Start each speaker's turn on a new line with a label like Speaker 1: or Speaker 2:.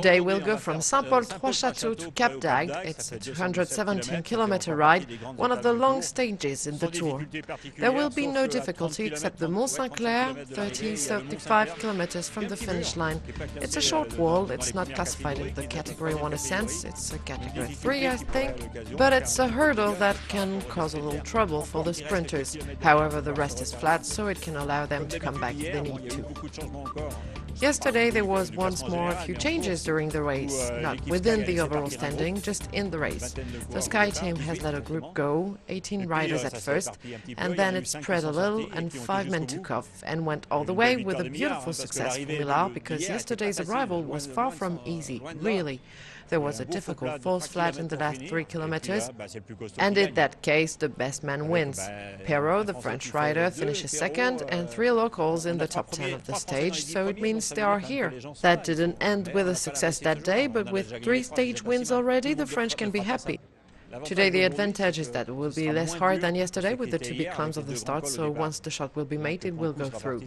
Speaker 1: Today we'll go from Saint-Paul-Trois-Châteaux to Cap d'Agde. It's a 217-kilometer ride, one of the long stages in the Tour. There will be no difficulty except the Mont Saint-Clair, 35 kilometers from the finish line. It's a short wall, it's not classified in the Category 1 ascents, it's a Category 3 I think, but it's a hurdle that can cause a little trouble for the sprinters. However, the rest is flat, so it can allow them to come back if they need to. Yesterday there was once more a few changes during the race, not within the overall standing, just in the race. The Sky team has let a group go, 18 riders at first, and then it spread a little and 5 men took off and went all the way with a beautiful success for Millard, because yesterday's arrival was far from easy, really. There was a difficult false flat in the last 3 kilometers, and in that case the best man wins. Perrault, the French rider, finishes second, and 3 locals in the top 10 of the stage, so it means they are here. That didn't end with a success that day, but with 3 stage wins already, the French can be happy. Today the advantage is that it will be less hard than yesterday with the 2 big climbs of the start, so once the shot will be made, it will go through.